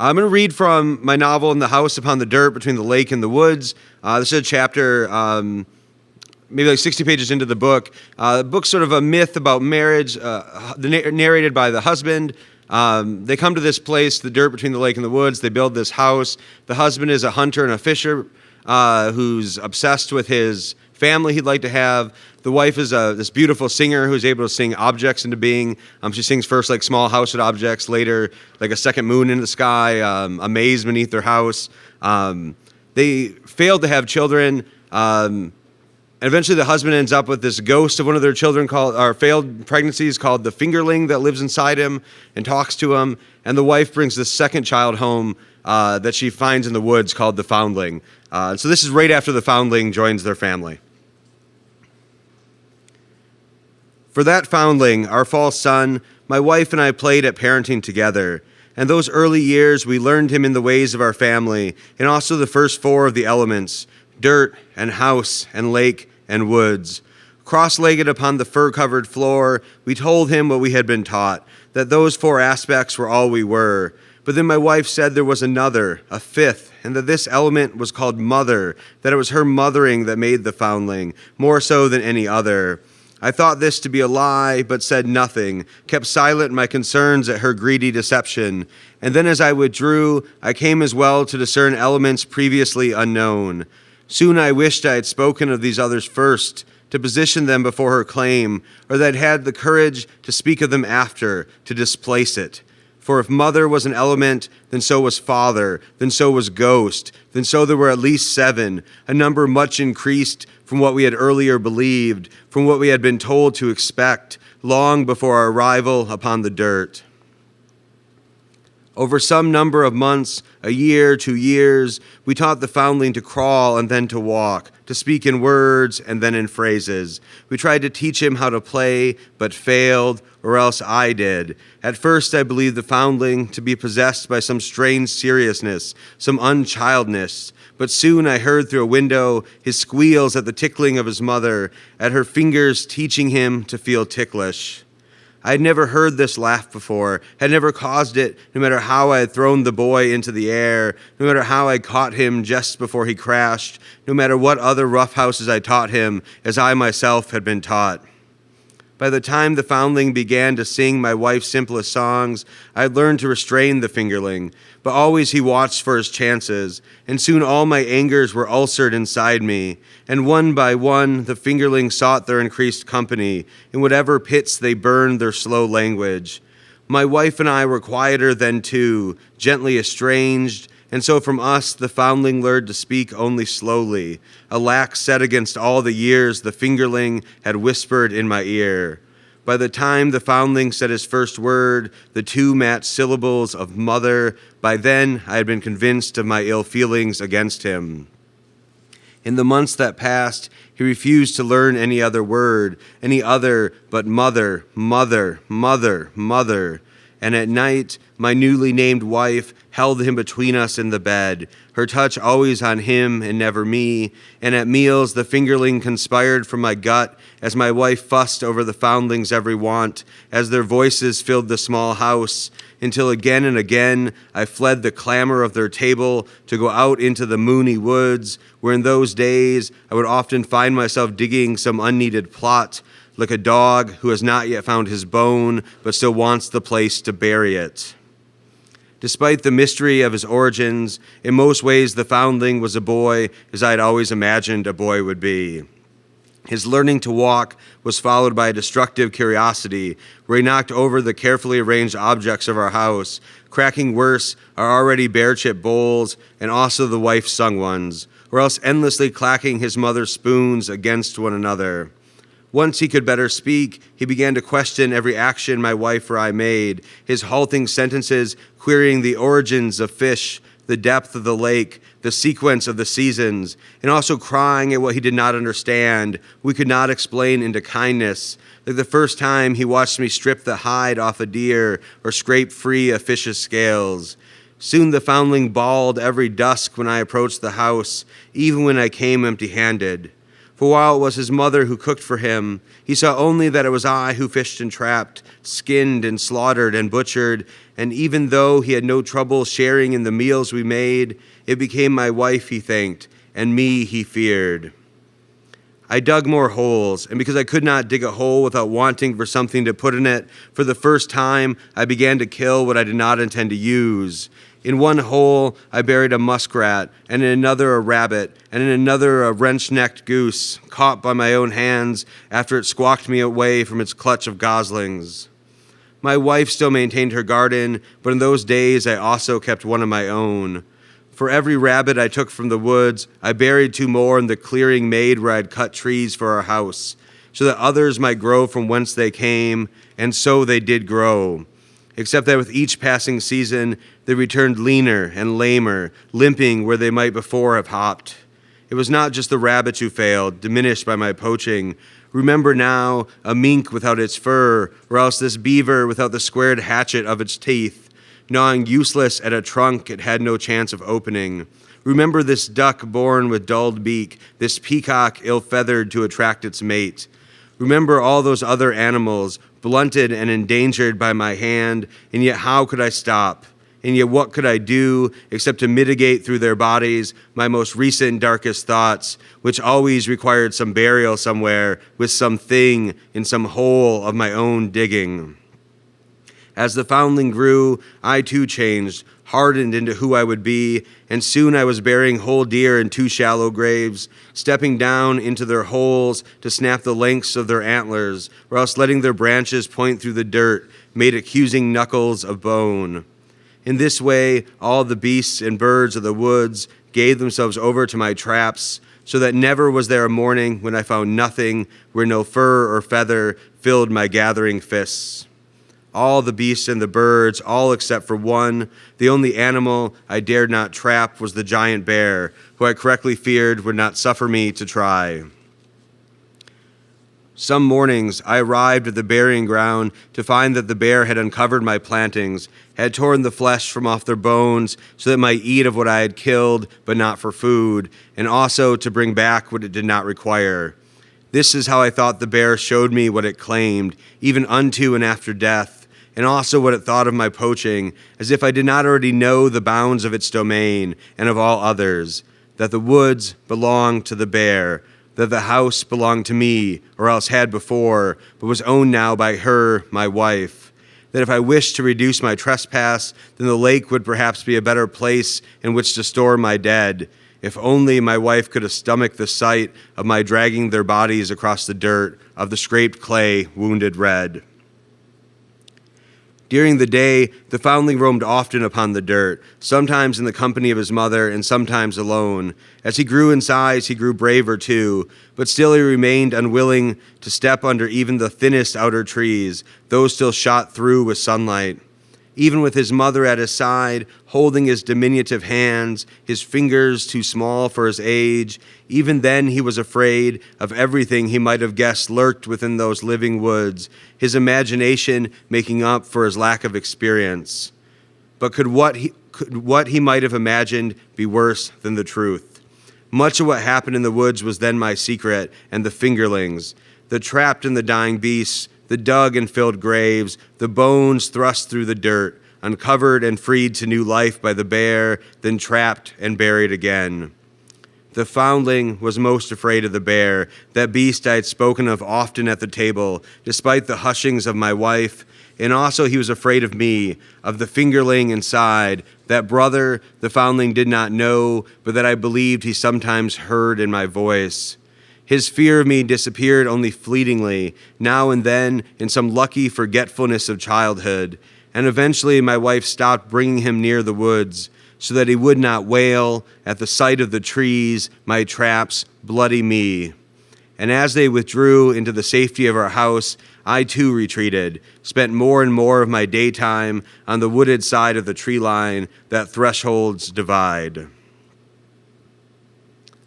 I'm going to read from my novel, In the House Upon the Dirt Between the Lake and the Woods. This is a chapter, maybe like 60 pages into the book. The book's sort of a myth about marriage, narrated by the husband. They come to this place, the dirt between the lake and the woods. They build this house. The husband is a hunter and a fisher who's obsessed with his family he'd like to have. The wife is this beautiful singer who's able to sing objects into being. She sings first like small household objects, later like a second moon in the sky, a maze beneath their house. They failed to have children. And eventually the husband ends up with this ghost of one of their children failed pregnancies called the fingerling that lives inside him and talks to him. And the wife brings this second child home that she finds in the woods called the foundling. So this is right after the foundling joins their family. For that foundling, our false son, my wife and I played at parenting together. And those early years, we learned him in the ways of our family, and also the first four of the elements, dirt and house and lake and woods. Cross-legged upon the fur-covered floor, we told him what we had been taught, that those four aspects were all we were. But then my wife said there was another, a fifth, and that this element was called mother, that it was her mothering that made the foundling, more so than any other. I thought this to be a lie, but said nothing, kept silent in my concerns at her greedy deception. And then as I withdrew, I came as well to discern elements previously unknown. Soon I wished I had spoken of these others first, to position them before her claim, or that I'd had the courage to speak of them after, to displace it. For if mother was an element, then so was father, then so was ghost, then so there were at least 7, a number much increased from what we had earlier believed, from what we had been told to expect, long before our arrival upon the dirt. Over some number of months, a year, 2 years, we taught the foundling to crawl and then to walk, to speak in words and then in phrases. We tried to teach him how to play, but failed, or else I did. At first, I believed the foundling to be possessed by some strange seriousness, some unchildness. But soon I heard through a window his squeals at the tickling of his mother, at her fingers teaching him to feel ticklish. I had never heard this laugh before, had never caused it, no matter how I had thrown the boy into the air, no matter how I caught him just before he crashed, no matter what other roughhouses I taught him, as I myself had been taught. By the time the foundling began to sing my wife's simplest songs, I had learned to restrain the fingerling, but always he watched for his chances, and soon all my angers were ulcered inside me, and one by one the fingerling sought their increased company, in whatever pits they burned their slow language. My wife and I were quieter then too, gently estranged, and so from us the foundling learned to speak only slowly, a lack set against all the years the fingerling had whispered in my ear. By the time the foundling said his first word, the 2 matched syllables of mother, by then I had been convinced of my ill feelings against him. In the months that passed, he refused to learn any other word, any other but mother, mother, mother, mother. And at night, my newly named wife held him between us in the bed, her touch always on him and never me, and at meals the fingerling conspired for my gut as my wife fussed over the foundling's every want, as their voices filled the small house, until again and again I fled the clamor of their table to go out into the moony woods, where in those days I would often find myself digging some unneeded plot, like a dog who has not yet found his bone, but still wants the place to bury it. Despite the mystery of his origins, in most ways the foundling was a boy as I had always imagined a boy would be. His learning to walk was followed by a destructive curiosity, where he knocked over the carefully arranged objects of our house, cracking worse our already bare-chipped bowls and also the wife's sung ones, or else endlessly clacking his mother's spoons against one another. Once he could better speak, he began to question every action my wife or I made, his halting sentences querying the origins of fish, the depth of the lake, the sequence of the seasons, and also crying at what he did not understand, we could not explain into kindness, like the first time he watched me strip the hide off a deer or scrape free a fish's scales. Soon the foundling bawled every dusk when I approached the house, even when I came empty-handed. For while it was his mother who cooked for him, he saw only that it was I who fished and trapped, skinned and slaughtered and butchered, and even though he had no trouble sharing in the meals we made, it became my wife he thanked, and me he feared. I dug more holes, and because I could not dig a hole without wanting for something to put in it, for the first time I began to kill what I did not intend to use. In one hole I buried a muskrat, and in another a rabbit, and in another a wrench-necked goose, caught by my own hands after it squawked me away from its clutch of goslings. My wife still maintained her garden, but in those days I also kept one of my own. For every rabbit I took from the woods, I buried 2 more in the clearing made where I'd cut trees for our house, so that others might grow from whence they came, and so they did grow. Except that with each passing season, they returned leaner and lamer, limping where they might before have hopped. It was not just the rabbits who failed, diminished by my poaching. Remember now a mink without its fur, or else this beaver without the squared hatchet of its teeth, gnawing useless at a trunk it had no chance of opening. Remember this duck born with dulled beak, this peacock ill-feathered to attract its mate. Remember all those other animals, blunted and endangered by my hand, and yet how could I stop? And yet what could I do except to mitigate through their bodies my most recent darkest thoughts, which always required some burial somewhere with something in some hole of my own digging? As the foundling grew, I too changed, hardened into who I would be, and soon I was burying whole deer in 2 shallow graves, stepping down into their holes to snap the lengths of their antlers, or else letting their branches point through the dirt, made accusing knuckles of bone. In this way, all the beasts and birds of the woods gave themselves over to my traps, so that never was there a morning when I found nothing where no fur or feather filled my gathering fists. All the beasts and the birds, all except for one, the only animal I dared not trap was the giant bear, who I correctly feared would not suffer me to try. Some mornings I arrived at the burying ground to find that the bear had uncovered my plantings, had torn the flesh from off their bones so that it might eat of what I had killed, but not for food, and also to bring back what it did not require. This is how I thought the bear showed me what it claimed, even unto and after death, and also what it thought of my poaching, as if I did not already know the bounds of its domain and of all others, that the woods belonged to the bear, that the house belonged to me, or else had before, but was owned now by her, my wife, that if I wished to reduce my trespass, then the lake would perhaps be a better place in which to store my dead, if only my wife could have stomached the sight of my dragging their bodies across the dirt, of the scraped clay wounded red. During the day, the foundling roamed often upon the dirt, sometimes in the company of his mother and sometimes alone. As he grew in size, he grew braver too, but still he remained unwilling to step under even the thinnest outer trees, those still shot through with sunlight. Even with his mother at his side, holding his diminutive hands, his fingers too small for his age, even then he was afraid of everything he might have guessed lurked within those living woods, his imagination making up for his lack of experience. But could what he might have imagined be worse than the truth? Much of what happened in the woods was then my secret, and the fingerlings, the trapped and the dying beasts, the dug and filled graves, the bones thrust through the dirt, uncovered and freed to new life by the bear, then trapped and buried again. The foundling was most afraid of the bear, that beast I had spoken of often at the table, despite the hushings of my wife, and also he was afraid of me, of the fingerling inside, that brother the foundling did not know, but that I believed he sometimes heard in my voice. His fear of me disappeared only fleetingly, now and then in some lucky forgetfulness of childhood, and eventually my wife stopped bringing him near the woods, so that he would not wail at the sight of the trees, my traps, bloody me. And as they withdrew into the safety of our house, I too retreated, spent more and more of my daytime on the wooded side of the tree line that thresholds divide.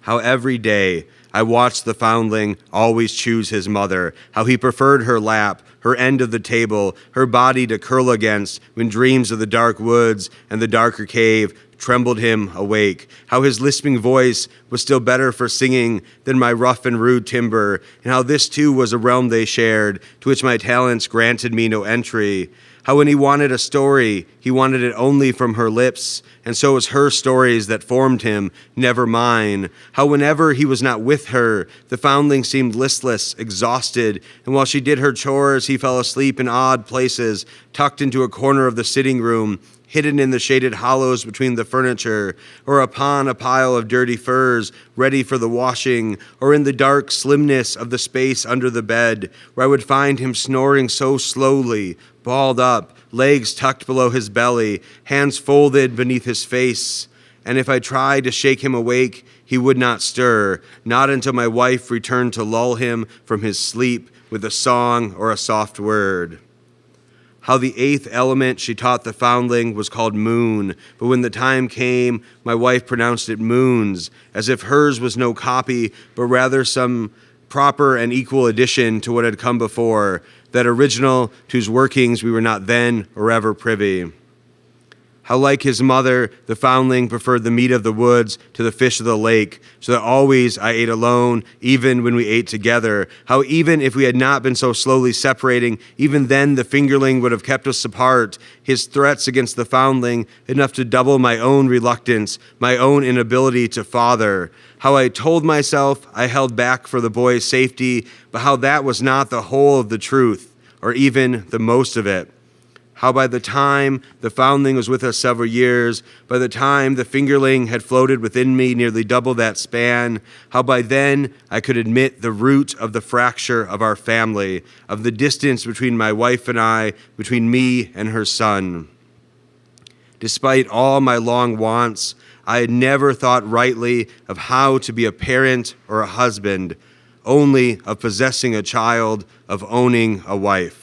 How every day I watched the foundling always choose his mother, how he preferred her lap, her end of the table, her body to curl against, when dreams of the dark woods and the darker cave trembled him awake. How his lisping voice was still better for singing than my rough and rude timbre, and how this too was a realm they shared, to which my talents granted me no entry. How when he wanted a story, he wanted it only from her lips, and so it was her stories that formed him, never mine. How whenever he was not with her, the foundling seemed listless, exhausted, and while she did her chores, he fell asleep in odd places, tucked into a corner of the sitting room, hidden in the shaded hollows between the furniture, or upon a pile of dirty furs ready for the washing, or in the dark slimness of the space under the bed, where I would find him snoring so slowly, balled up, legs tucked below his belly, hands folded beneath his face. And if I tried to shake him awake, he would not stir, not until my wife returned to lull him from his sleep with a song or a soft word. How the eighth element she taught the foundling was called moon, but when the time came, my wife pronounced it moons, as if hers was no copy, but rather some proper and equal addition to what had come before, that original to whose workings we were not then or ever privy. How like his mother, the foundling preferred the meat of the woods to the fish of the lake, so that always I ate alone, even when we ate together. How even if we had not been so slowly separating, even then the fingerling would have kept us apart, his threats against the foundling enough to double my own reluctance, my own inability to father. How I told myself I held back for the boy's safety, but how that was not the whole of the truth, or even the most of it. How by the time the foundling was with us several years, by the time the fingerling had floated within me nearly double that span, how by then I could admit the root of the fracture of our family, of the distance between my wife and I, between me and her son. Despite all my long wants, I had never thought rightly of how to be a parent or a husband, only of possessing a child, of owning a wife.